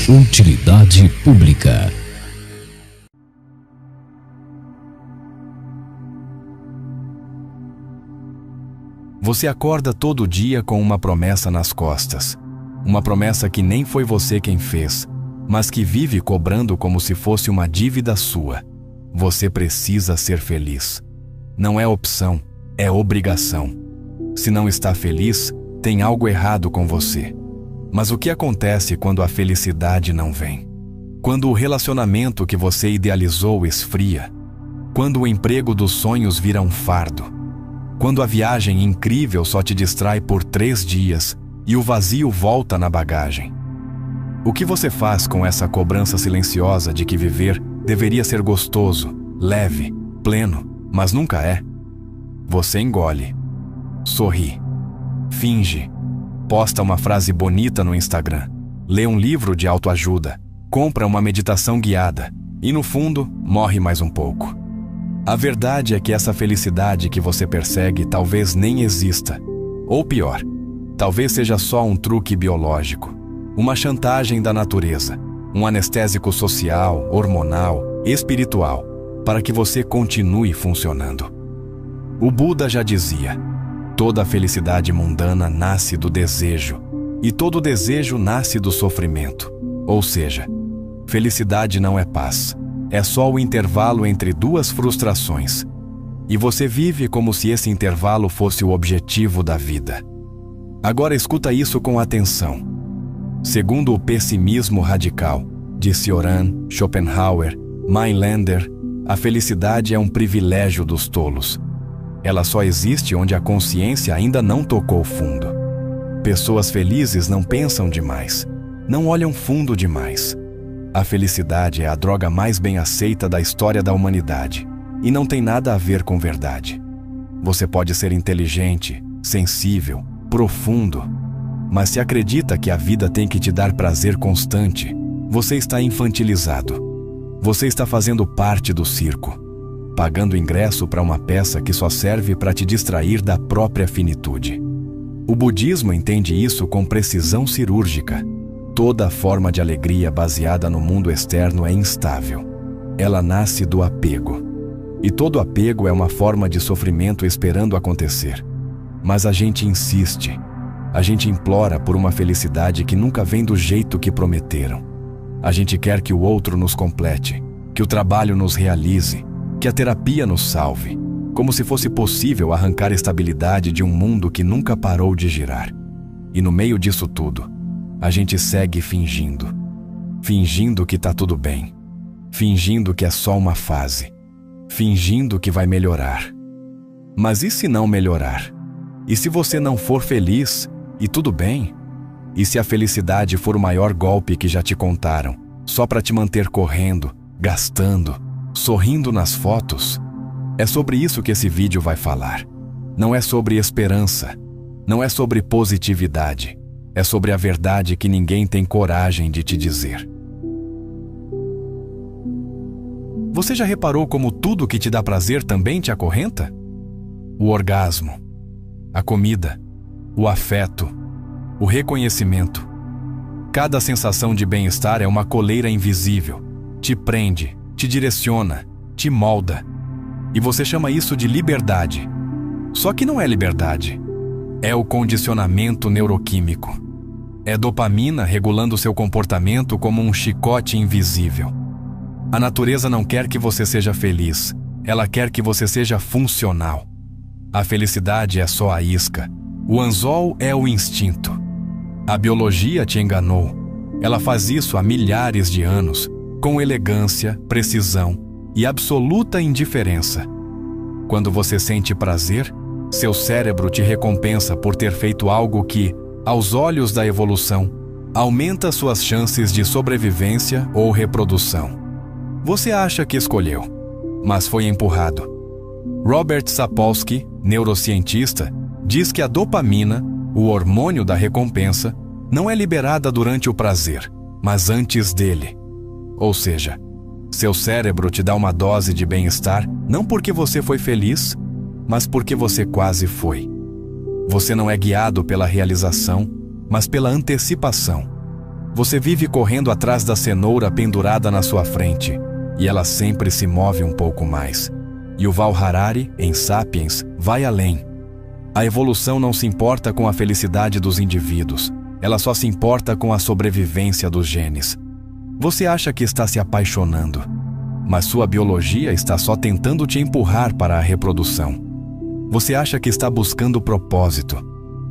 Utilidade pública. Você acorda todo dia com uma promessa nas costas. Uma promessa que nem foi você quem fez, mas que vive cobrando como se fosse uma dívida sua. Você precisa ser feliz. Não é opção, é obrigação. Se não está feliz, tem algo errado com você. Mas o que acontece quando a felicidade não vem? Quando o relacionamento que você idealizou esfria? Quando o emprego dos sonhos vira um fardo? Quando a viagem incrível só te distrai por 3 dias e o vazio volta na bagagem? O que você faz com essa cobrança silenciosa de que viver deveria ser gostoso, leve, pleno, mas nunca é? Você engole, sorri, finge, posta uma frase bonita no Instagram, lê um livro de autoajuda, compra uma meditação guiada e, no fundo, morre mais um pouco. A verdade é que essa felicidade que você persegue talvez nem exista. Ou pior, talvez seja só um truque biológico, uma chantagem da natureza, um anestésico social, hormonal, espiritual, para que você continue funcionando. O Buda já dizia: toda felicidade mundana nasce do desejo, e todo desejo nasce do sofrimento. Ou seja, felicidade não é paz, é só o intervalo entre 2 frustrações. E você vive como se esse intervalo fosse o objetivo da vida. Agora escuta isso com atenção. Segundo o pessimismo radical de Cioran, Schopenhauer, Mailander, a felicidade é um privilégio dos tolos. Ela só existe onde a consciência ainda não tocou fundo. Pessoas felizes não pensam demais, não olham fundo demais. A felicidade é a droga mais bem aceita da história da humanidade e não tem nada a ver com verdade. Você pode ser inteligente, sensível, profundo, mas se acredita que a vida tem que te dar prazer constante, você está infantilizado. Você está fazendo parte do circo, pagando ingresso para uma peça que só serve para te distrair da própria finitude. O budismo entende isso com precisão cirúrgica. Toda forma de alegria baseada no mundo externo é instável. Ela nasce do apego. E todo apego é uma forma de sofrimento esperando acontecer. Mas a gente insiste. A gente implora por uma felicidade que nunca vem do jeito que prometeram. A gente quer que o outro nos complete, que o trabalho nos realize, que a terapia nos salve, como se fosse possível arrancar estabilidade de um mundo que nunca parou de girar. E no meio disso tudo, a gente segue fingindo. Fingindo que tá tudo bem. Fingindo que é só uma fase. Fingindo que vai melhorar. Mas e se não melhorar? E se você não for feliz, e tudo bem? E se a felicidade for o maior golpe que já te contaram, só para te manter correndo, gastando, sorrindo nas fotos? É sobre isso que esse vídeo vai falar. Não é sobre esperança, não é sobre positividade, é sobre a verdade que ninguém tem coragem de te dizer. Você já reparou como tudo que te dá prazer também te acorrenta? O orgasmo, a comida, o afeto, o reconhecimento. Cada sensação de bem-estar é uma coleira invisível. Te prende, te direciona, te molda. E você chama isso de liberdade. Só que não é liberdade. É o condicionamento neuroquímico. É dopamina regulando seu comportamento como um chicote invisível. A natureza não quer que você seja feliz. Ela quer que você seja funcional. A felicidade é só a isca. O anzol é o instinto. A biologia te enganou. Ela faz isso há milhares de anos, com elegância, precisão e absoluta indiferença. Quando você sente prazer, seu cérebro te recompensa por ter feito algo que, aos olhos da evolução, aumenta suas chances de sobrevivência ou reprodução. Você acha que escolheu, mas foi empurrado. Robert Sapolsky, neurocientista, diz que a dopamina, o hormônio da recompensa, não é liberada durante o prazer, mas antes dele. Ou seja, seu cérebro te dá uma dose de bem-estar não porque você foi feliz, mas porque você quase foi. Você não é guiado pela realização, mas pela antecipação. Você vive correndo atrás da cenoura pendurada na sua frente, e ela sempre se move um pouco mais. Yuval Harari, em Sapiens, vai além. A evolução não se importa com a felicidade dos indivíduos, ela só se importa com a sobrevivência dos genes. Você acha que está se apaixonando, mas sua biologia está só tentando te empurrar para a reprodução. Você acha que está buscando propósito,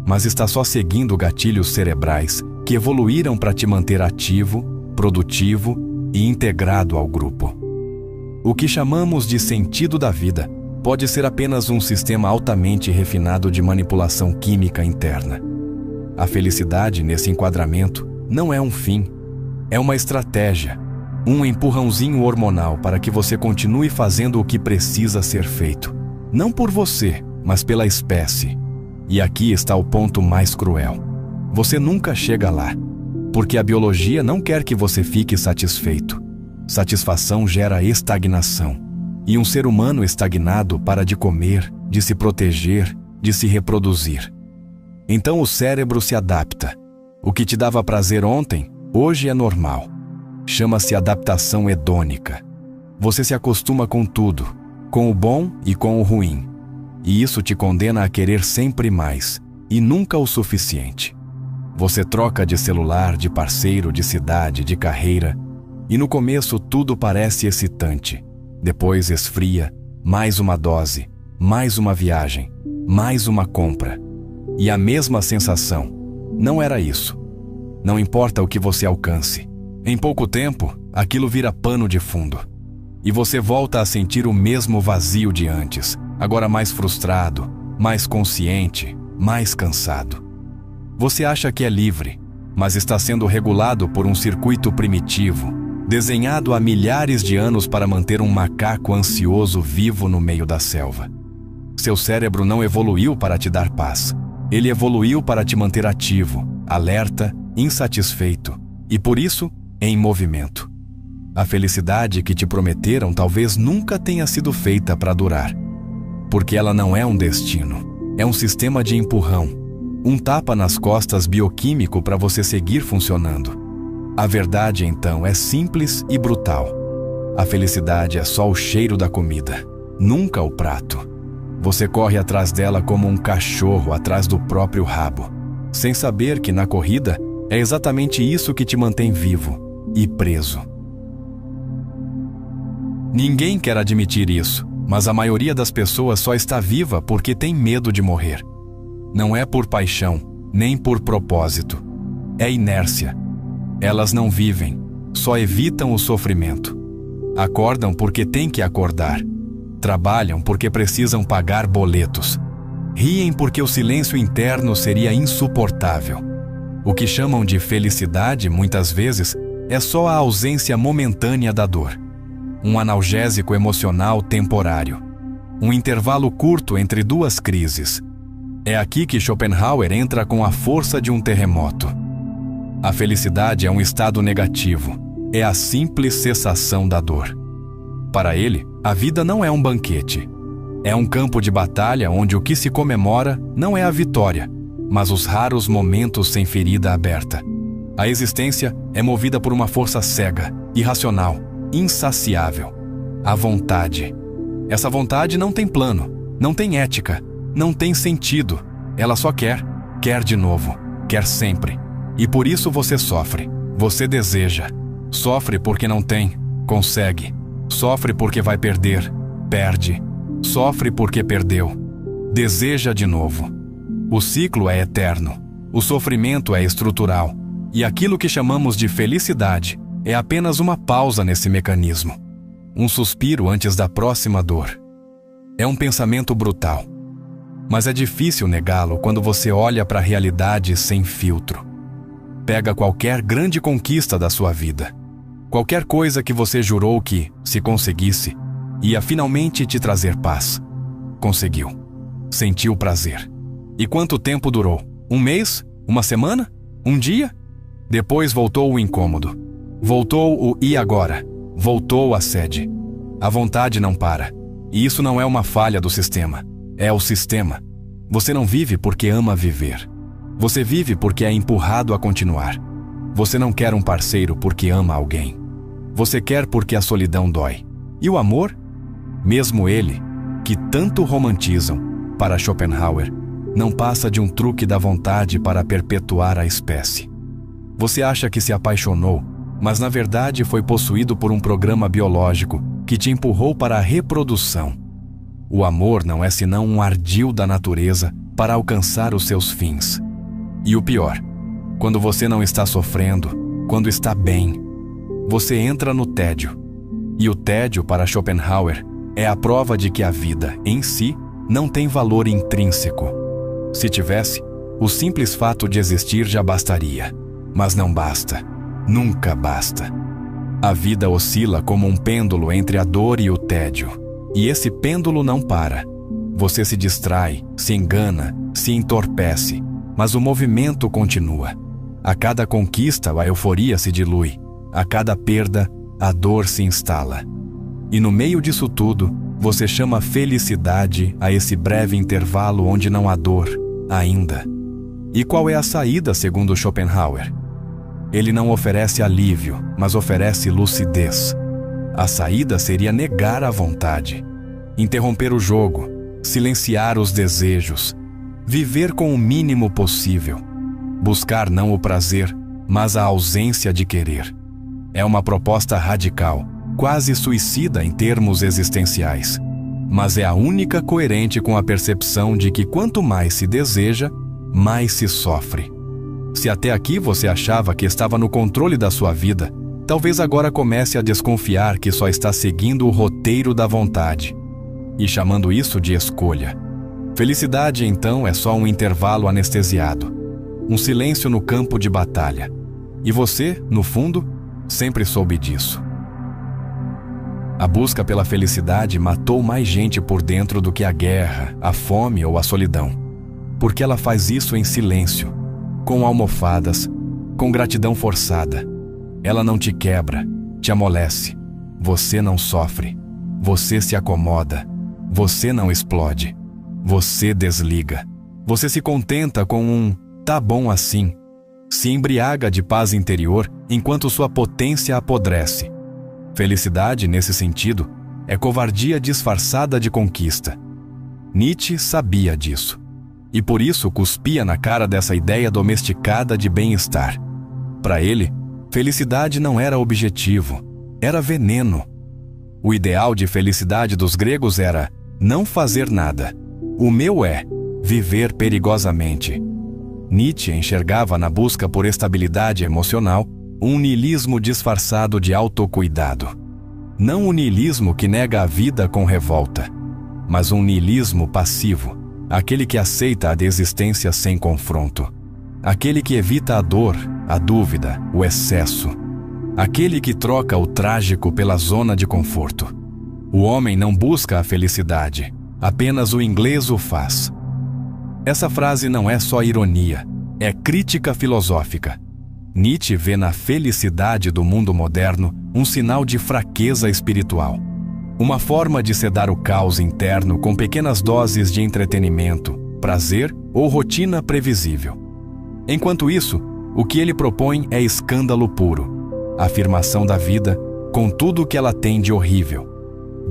mas está só seguindo gatilhos cerebrais que evoluíram para te manter ativo, produtivo e integrado ao grupo. O que chamamos de sentido da vida pode ser apenas um sistema altamente refinado de manipulação química interna. A felicidade, nesse enquadramento, não é um fim, é uma estratégia, um empurrãozinho hormonal para que você continue fazendo o que precisa ser feito, não por você, mas pela espécie. E aqui está o ponto mais cruel. Você nunca chega lá, porque a biologia não quer que você fique satisfeito. Satisfação gera estagnação, e um ser humano estagnado para de comer, de se proteger, de se reproduzir. Então o cérebro se adapta. O que te dava prazer ontem, hoje é normal. Chama-se adaptação hedônica. Você se acostuma com tudo, com o bom e com o ruim. E isso te condena a querer sempre mais, e nunca o suficiente. Você troca de celular, de parceiro, de cidade, de carreira, e no começo tudo parece excitante. Depois esfria, mais uma dose, mais uma viagem, mais uma compra. E a mesma sensação. Não era isso. Não importa o que você alcance. Em pouco tempo, aquilo vira pano de fundo. E você volta a sentir o mesmo vazio de antes, agora mais frustrado, mais consciente, mais cansado. Você acha que é livre, mas está sendo regulado por um circuito primitivo, desenhado há milhares de anos para manter um macaco ansioso vivo no meio da selva. Seu cérebro não evoluiu para te dar paz. Ele evoluiu para te manter ativo, alerta, insatisfeito e, por isso, em movimento. A felicidade que te prometeram talvez nunca tenha sido feita para durar, porque ela não é um destino, é um sistema de empurrão, um tapa nas costas bioquímico para você seguir funcionando. A verdade, então, é simples e brutal. A felicidade é só o cheiro da comida, nunca o prato. Você corre atrás dela como um cachorro atrás do próprio rabo, sem saber que na corrida é exatamente isso que te mantém vivo e preso. Ninguém quer admitir isso, mas a maioria das pessoas só está viva porque tem medo de morrer. Não é por paixão, nem por propósito. É inércia. Elas não vivem, só evitam o sofrimento. Acordam porque têm que acordar. Trabalham porque precisam pagar boletos. Riem porque o silêncio interno seria insuportável. O que chamam de felicidade, muitas vezes, é só a ausência momentânea da dor. Um analgésico emocional temporário. Um intervalo curto entre duas crises. É aqui que Schopenhauer entra com a força de um terremoto. A felicidade é um estado negativo. É a simples cessação da dor. Para ele, a vida não é um banquete. É um campo de batalha onde o que se comemora não é a vitória, mas os raros momentos sem ferida aberta. A existência é movida por uma força cega, irracional, insaciável. A vontade. Essa vontade não tem plano, não tem ética, não tem sentido. Ela só quer de novo, quer sempre. E por isso você sofre, você deseja. Sofre porque não tem, consegue. Sofre porque vai perder, perde. Sofre porque perdeu. Deseja de novo. O ciclo é eterno. O sofrimento é estrutural. E aquilo que chamamos de felicidade é apenas uma pausa nesse mecanismo. Um suspiro antes da próxima dor. É um pensamento brutal. Mas é difícil negá-lo quando você olha para a realidade sem filtro. Pega qualquer grande conquista da sua vida. Qualquer coisa que você jurou que, se conseguisse, ia finalmente te trazer paz. Conseguiu. Sentiu prazer. E quanto tempo durou? Um mês? Uma semana? Um dia? Depois voltou o incômodo. Voltou o e agora? Voltou a sede. A vontade não para. E isso não é uma falha do sistema. É o sistema. Você não vive porque ama viver. Você vive porque é empurrado a continuar. Você não quer um parceiro porque ama alguém. Você quer porque a solidão dói. E o amor? Mesmo ele, que tanto romantizam, para Schopenhauer, não passa de um truque da vontade para perpetuar a espécie. Você acha que se apaixonou, mas na verdade foi possuído por um programa biológico que te empurrou para a reprodução. O amor não é senão um ardil da natureza para alcançar os seus fins. E o pior, quando você não está sofrendo, quando está bem, você entra no tédio. E o tédio, para Schopenhauer, é a prova de que a vida, em si, não tem valor intrínseco. Se tivesse, o simples fato de existir já bastaria. Mas não basta. Nunca basta. A vida oscila como um pêndulo entre a dor e o tédio. E esse pêndulo não para. Você se distrai, se engana, se entorpece, mas o movimento continua. A cada conquista, a euforia se dilui. A cada perda, a dor se instala. E no meio disso tudo, você chama felicidade a esse breve intervalo onde não há dor, ainda. E qual é a saída, segundo Schopenhauer? Ele não oferece alívio, mas oferece lucidez. A saída seria negar a vontade, interromper o jogo, silenciar os desejos, viver com o mínimo possível, buscar não o prazer, mas a ausência de querer. É uma proposta radical, quase suicida em termos existenciais, mas é a única coerente com a percepção de que quanto mais se deseja, mais se sofre. Se até aqui você achava que estava no controle da sua vida, talvez agora comece a desconfiar que só está seguindo o roteiro da vontade e chamando isso de escolha. Felicidade, então, é só um intervalo anestesiado, um silêncio no campo de batalha. E você, no fundo, sempre soube disso. A busca pela felicidade matou mais gente por dentro do que a guerra, a fome ou a solidão. Porque ela faz isso em silêncio, com almofadas, com gratidão forçada. Ela não te quebra, te amolece. Você não sofre. Você se acomoda. Você não explode. Você desliga. Você se contenta com um "tá bom assim". Se embriaga de paz interior enquanto sua potência apodrece. Felicidade, nesse sentido, é covardia disfarçada de conquista. Nietzsche sabia disso. E por isso cuspia na cara dessa ideia domesticada de bem-estar. Para ele, felicidade não era objetivo, era veneno. O ideal de felicidade dos gregos era não fazer nada. O meu é viver perigosamente. Nietzsche enxergava na busca por estabilidade emocional um niilismo disfarçado de autocuidado. Não o niilismo que nega a vida com revolta, mas um niilismo passivo, aquele que aceita a desistência sem confronto, aquele que evita a dor, a dúvida, o excesso, aquele que troca o trágico pela zona de conforto. O homem não busca a felicidade, apenas o inglês o faz. Essa frase não é só ironia, é crítica filosófica. Nietzsche vê na felicidade do mundo moderno um sinal de fraqueza espiritual. Uma forma de sedar o caos interno com pequenas doses de entretenimento, prazer ou rotina previsível. Enquanto isso, o que ele propõe é escândalo puro, afirmação da vida com tudo o que ela tem de horrível.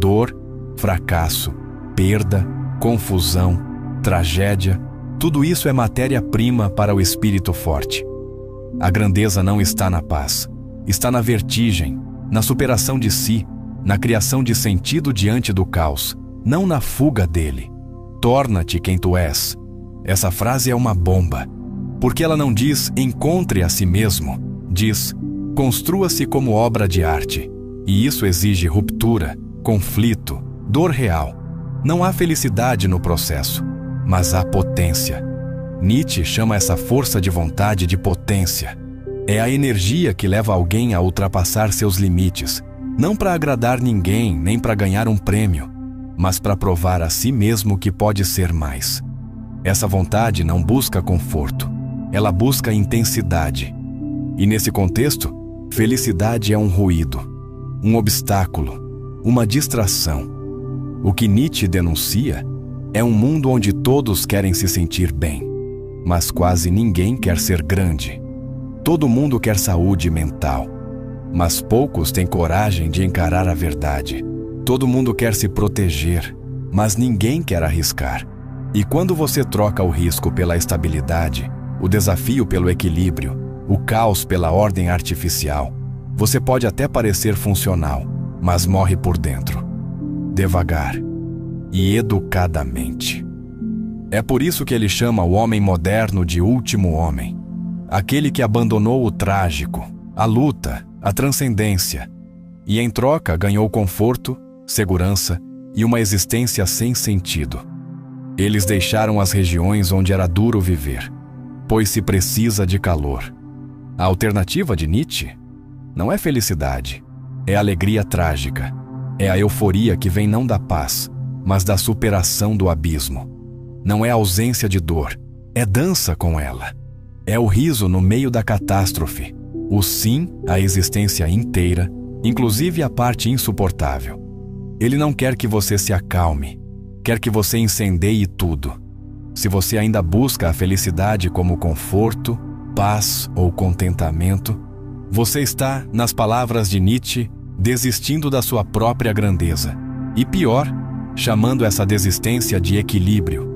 Dor, fracasso, perda, confusão, tragédia, tudo isso é matéria-prima para o espírito forte. A grandeza não está na paz, está na vertigem, na superação de si, na criação de sentido diante do caos, não na fuga dele. Torna-te quem tu és. Essa frase é uma bomba, porque ela não diz encontre a si mesmo, diz construa-se como obra de arte. E isso exige ruptura, conflito, dor real. Não há felicidade no processo, mas há potência. Nietzsche chama essa força de vontade de potência. É a energia que leva alguém a ultrapassar seus limites, não para agradar ninguém nem para ganhar um prêmio, mas para provar a si mesmo que pode ser mais. Essa vontade não busca conforto, ela busca intensidade. E nesse contexto, felicidade é um ruído, um obstáculo, uma distração. O que Nietzsche denuncia é um mundo onde todos querem se sentir bem, mas quase ninguém quer ser grande. Todo mundo quer saúde mental, mas poucos têm coragem de encarar a verdade. Todo mundo quer se proteger, mas ninguém quer arriscar. E quando você troca o risco pela estabilidade, o desafio pelo equilíbrio, o caos pela ordem artificial, você pode até parecer funcional, mas morre por dentro, devagar e educadamente. É por isso que ele chama o homem moderno de último homem, aquele que abandonou o trágico, a luta, a transcendência, e em troca ganhou conforto, segurança e uma existência sem sentido. Eles deixaram as regiões onde era duro viver, pois se precisa de calor. A alternativa de Nietzsche não é felicidade, é alegria trágica, é a euforia que vem não da paz, mas da superação do abismo. Não é ausência de dor, é dança com ela. É o riso no meio da catástrofe, o sim à existência inteira, inclusive a parte insuportável. Ele não quer que você se acalme, quer que você incendeie tudo. Se você ainda busca a felicidade como conforto, paz ou contentamento, você está, nas palavras de Nietzsche, desistindo da sua própria grandeza. E pior, chamando essa desistência de equilíbrio.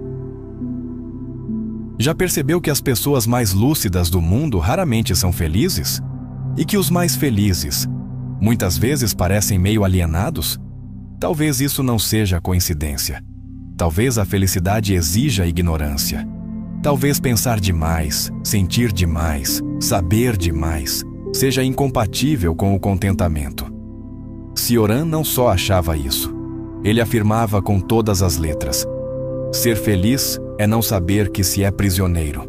Já percebeu que as pessoas mais lúcidas do mundo raramente são felizes? E que os mais felizes, muitas vezes parecem meio alienados? Talvez isso não seja coincidência. Talvez a felicidade exija ignorância. Talvez pensar demais, sentir demais, saber demais, seja incompatível com o contentamento. Cioran não só achava isso. Ele afirmava com todas as letras: ser feliz é não saber que se é prisioneiro.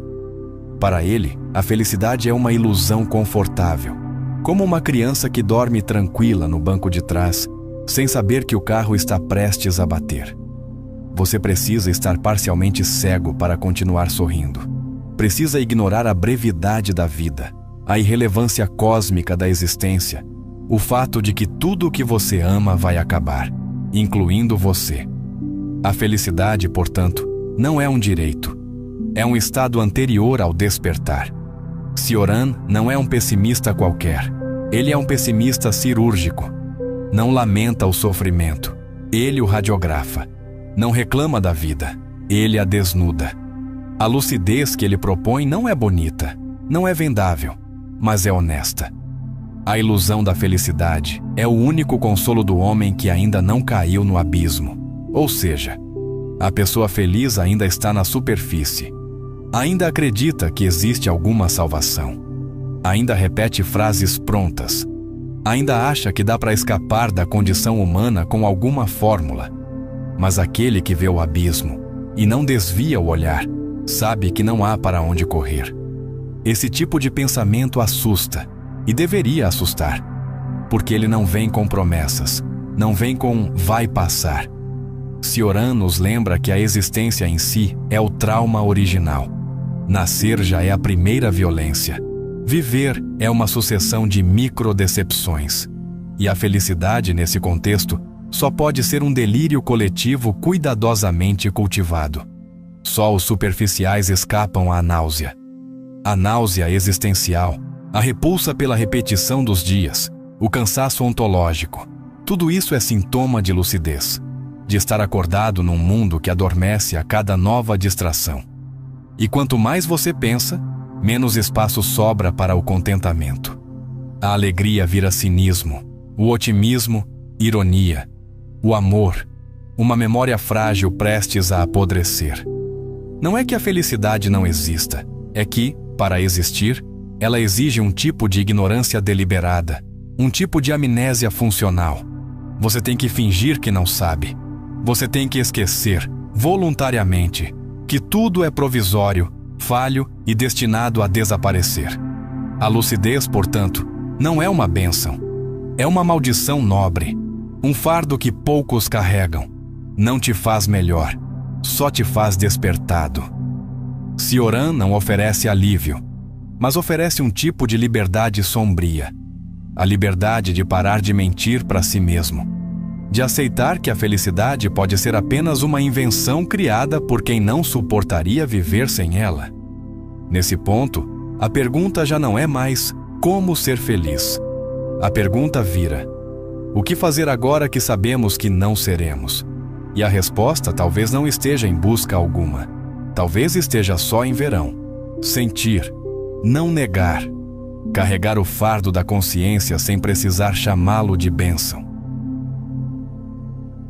Para ele, a felicidade é uma ilusão confortável, como uma criança que dorme tranquila no banco de trás, sem saber que o carro está prestes a bater. Você precisa estar parcialmente cego para continuar sorrindo. Precisa ignorar a brevidade da vida, a irrelevância cósmica da existência, o fato de que tudo o que você ama vai acabar, incluindo você. A felicidade, portanto, não é um direito. É um estado anterior ao despertar. Cioran não é um pessimista qualquer. Ele é um pessimista cirúrgico. Não lamenta o sofrimento. Ele o radiografa. Não reclama da vida. Ele a desnuda. A lucidez que ele propõe não é bonita, não é vendável, mas é honesta. A ilusão da felicidade é o único consolo do homem que ainda não caiu no abismo. Ou seja, a pessoa feliz ainda está na superfície. Ainda acredita que existe alguma salvação. Ainda repete frases prontas. Ainda acha que dá para escapar da condição humana com alguma fórmula. Mas aquele que vê o abismo e não desvia o olhar, sabe que não há para onde correr. Esse tipo de pensamento assusta, e deveria assustar, porque ele não vem com promessas, não vem com vai passar. Cioran nos lembra que a existência em si é o trauma original. Nascer já é a primeira violência. Viver é uma sucessão de microdecepções. E a felicidade, nesse contexto, só pode ser um delírio coletivo cuidadosamente cultivado. Só os superficiais escapam à náusea. A náusea existencial, a repulsa pela repetição dos dias, o cansaço ontológico, tudo isso é sintoma de lucidez, de estar acordado num mundo que adormece a cada nova distração. E quanto mais você pensa, menos espaço sobra para o contentamento. A alegria vira cinismo, o otimismo, ironia, o amor, uma memória frágil prestes a apodrecer. Não é que a felicidade não exista, é que, para existir, ela exige um tipo de ignorância deliberada, um tipo de amnésia funcional. Você tem que fingir que não sabe. Você tem que esquecer, voluntariamente, que tudo é provisório, falho e destinado a desaparecer. A lucidez, portanto, não é uma bênção. É uma maldição nobre, um fardo que poucos carregam. Não te faz melhor, só te faz despertado. Cioran não oferece alívio, mas oferece um tipo de liberdade sombria. A liberdade de parar de mentir para si mesmo. De aceitar que a felicidade pode ser apenas uma invenção criada por quem não suportaria viver sem ela. Nesse ponto, a pergunta já não é mais como ser feliz. A pergunta vira: o que fazer agora que sabemos que não seremos? E a resposta talvez não esteja em busca alguma. Talvez esteja só em verão. Sentir, não negar, carregar o fardo da consciência sem precisar chamá-lo de bênção.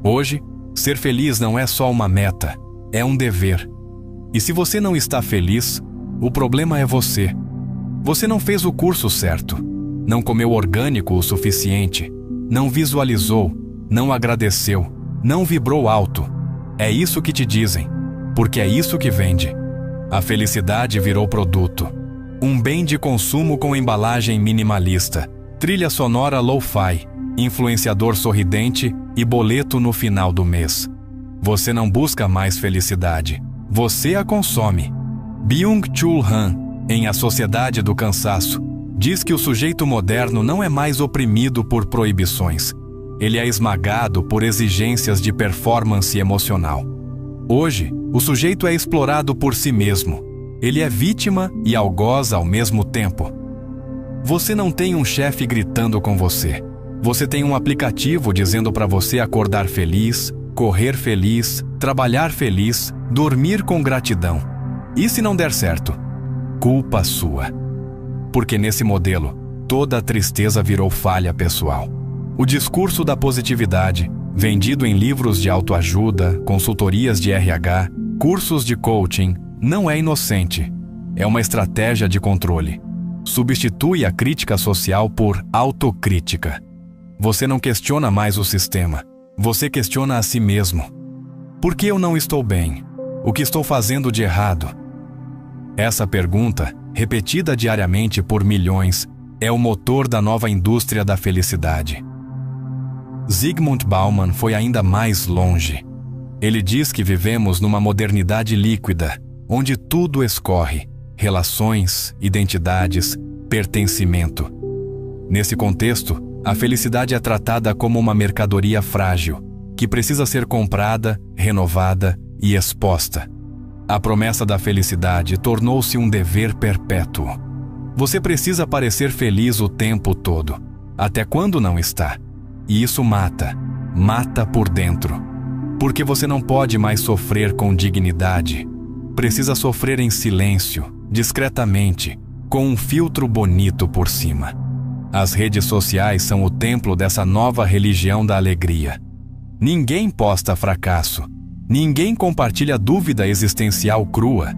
Hoje, ser feliz não é só uma meta, é um dever. E se você não está feliz, o problema é você. Você não fez o curso certo, não comeu orgânico o suficiente, não visualizou, não agradeceu, não vibrou alto. É isso que te dizem, porque é isso que vende. A felicidade virou produto. Um bem de consumo com embalagem minimalista, trilha sonora lo-fi, influenciador sorridente e boleto no final do mês. Você não busca mais felicidade, você a consome. Byung-Chul Han, em A Sociedade do Cansaço, diz que o sujeito moderno não é mais oprimido por proibições. Ele é esmagado por exigências de performance emocional. Hoje, o sujeito é explorado por si mesmo. Ele é vítima e algoz ao mesmo tempo. Você não tem um chefe gritando com você. Você tem um aplicativo dizendo para você acordar feliz, correr feliz, trabalhar feliz, dormir com gratidão. E se não der certo? Culpa sua. Porque nesse modelo, toda a tristeza virou falha pessoal. O discurso da positividade, vendido em livros de autoajuda, consultorias de RH, cursos de coaching, não é inocente. É uma estratégia de controle. Substitui a crítica social por autocrítica. Você não questiona mais o sistema. Você questiona a si mesmo. Por que eu não estou bem? O que estou fazendo de errado? Essa pergunta, repetida diariamente por milhões, é o motor da nova indústria da felicidade. Zygmunt Bauman foi ainda mais longe. Ele diz que vivemos numa modernidade líquida, onde tudo escorre: relações, identidades, pertencimento. Nesse contexto, a felicidade é tratada como uma mercadoria frágil, que precisa ser comprada, renovada e exposta. A promessa da felicidade tornou-se um dever perpétuo. Você precisa parecer feliz o tempo todo, até quando não está. E isso mata por dentro. Porque você não pode mais sofrer com dignidade. Precisa sofrer em silêncio, discretamente, com um filtro bonito por cima. As redes sociais são o templo dessa nova religião da alegria. Ninguém posta fracasso. Ninguém compartilha dúvida existencial crua.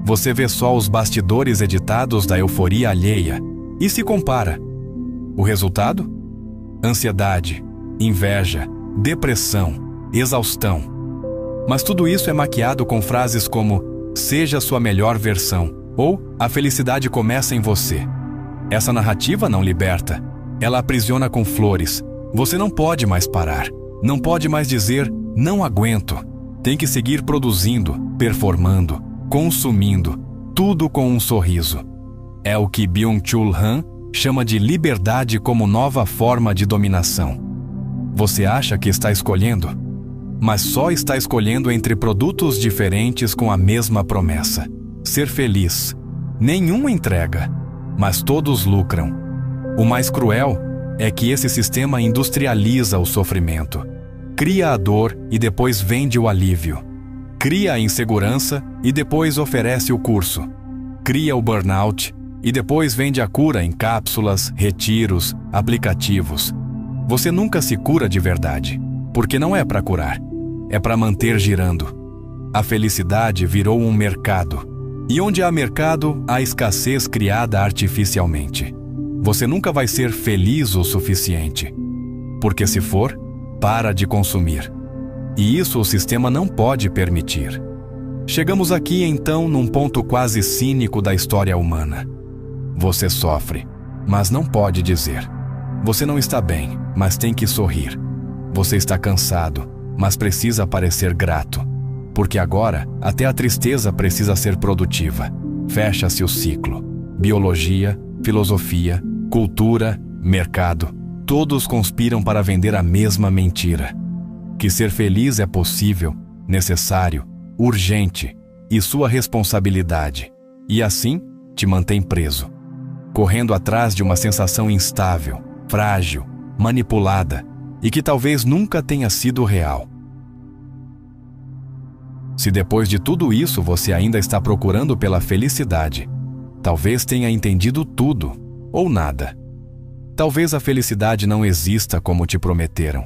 Você vê só os bastidores editados da euforia alheia e se compara. O resultado? Ansiedade, inveja, depressão, exaustão. Mas tudo isso é maquiado com frases como "seja sua melhor versão" ou "a felicidade começa em você". Essa narrativa não liberta. Ela aprisiona com flores. Você não pode mais parar. Não pode mais dizer "não aguento". Tem que seguir produzindo, performando, consumindo, tudo com um sorriso. É o que Byung-Chul Han chama de liberdade como nova forma de dominação. Você acha que está escolhendo? Mas só está escolhendo entre produtos diferentes com a mesma promessa: ser feliz. Nenhum entrega, mas todos lucram. O mais cruel é que esse sistema industrializa o sofrimento. Cria a dor e depois vende o alívio. Cria a insegurança e depois oferece o curso. Cria o burnout e depois vende a cura em cápsulas, retiros, aplicativos. Você nunca se cura de verdade, porque não é para curar, é para manter girando. A felicidade virou um mercado. E onde há mercado, há escassez criada artificialmente. Você nunca vai ser feliz o suficiente. Porque se for, para de consumir. E isso o sistema não pode permitir. Chegamos aqui então num ponto quase cínico da história humana. Você sofre, mas não pode dizer. Você não está bem, mas tem que sorrir. Você está cansado, mas precisa parecer grato. Porque agora, até a tristeza precisa ser produtiva. Fecha-se o ciclo. Biologia, filosofia, cultura, mercado, todos conspiram para vender a mesma mentira. Que ser feliz é possível, necessário, urgente e sua responsabilidade. E assim, te mantém preso, correndo atrás de uma sensação instável, frágil, manipulada e que talvez nunca tenha sido real. Se depois de tudo isso você ainda está procurando pela felicidade, talvez tenha entendido tudo ou nada. Talvez a felicidade não exista como te prometeram.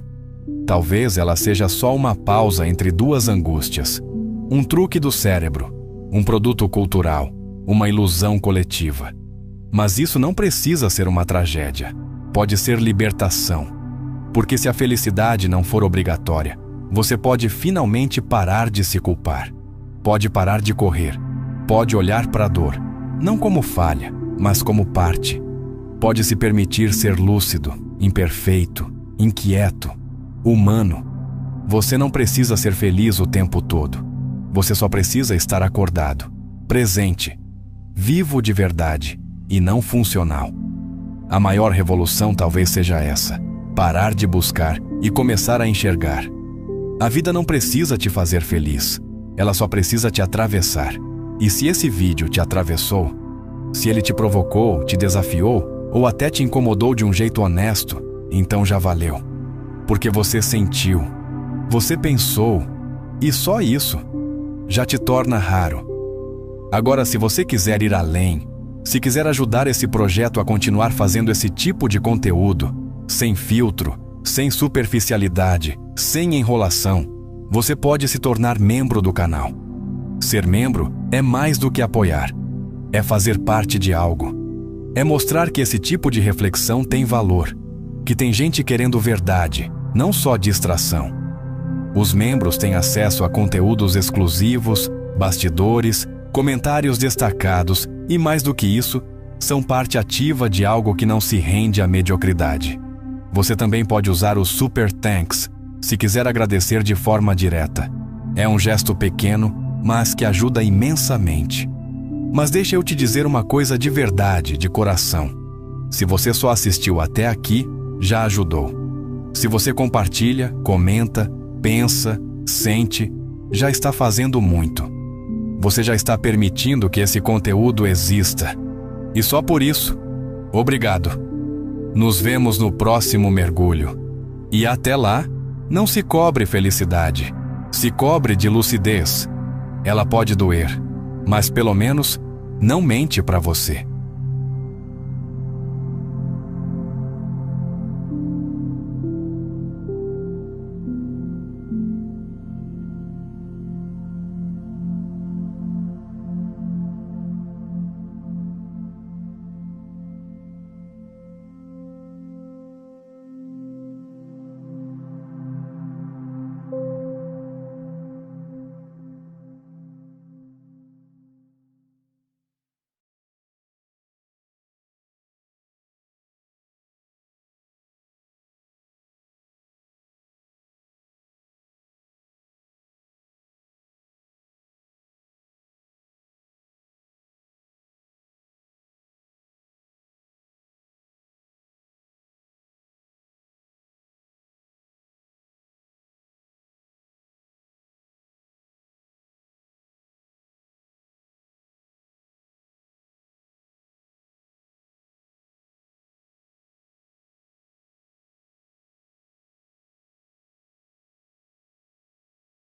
Talvez ela seja só uma pausa entre duas angústias, um truque do cérebro, um produto cultural, uma ilusão coletiva. Mas isso não precisa ser uma tragédia. Pode ser libertação. Porque se a felicidade não for obrigatória, você pode finalmente parar de se culpar. Pode parar de correr. Pode olhar para a dor, não como falha, mas como parte. Pode se permitir ser lúcido, imperfeito, inquieto, humano. Você não precisa ser feliz o tempo todo. Você só precisa estar acordado, presente, vivo de verdade e não funcional. A maior revolução talvez seja essa: parar de buscar e começar a enxergar. A vida não precisa te fazer feliz, ela só precisa te atravessar. E se esse vídeo te atravessou, se ele te provocou, te desafiou ou até te incomodou de um jeito honesto, então já valeu. Porque você sentiu, você pensou, e só isso já te torna raro. Agora, se você quiser ir além, se quiser ajudar esse projeto a continuar fazendo esse tipo de conteúdo, sem filtro, sem superficialidade, sem enrolação, você pode se tornar membro do canal. Ser membro é mais do que apoiar, é fazer parte de algo. É mostrar que esse tipo de reflexão tem valor, que tem gente querendo verdade, não só distração. Os membros têm acesso a conteúdos exclusivos, bastidores, comentários destacados e, mais do que isso, são parte ativa de algo que não se rende à mediocridade. Você também pode usar o Super Thanks se quiser agradecer de forma direta. É um gesto pequeno, mas que ajuda imensamente. Mas deixa eu te dizer uma coisa de verdade, de coração. Se você só assistiu até aqui, já ajudou. Se você compartilha, comenta, pensa, sente, já está fazendo muito. Você já está permitindo que esse conteúdo exista. E só por isso, obrigado. Nos vemos no próximo mergulho. E até lá, não se cobre felicidade. Se cobre de lucidez. Ela pode doer, mas pelo menos não mente para você.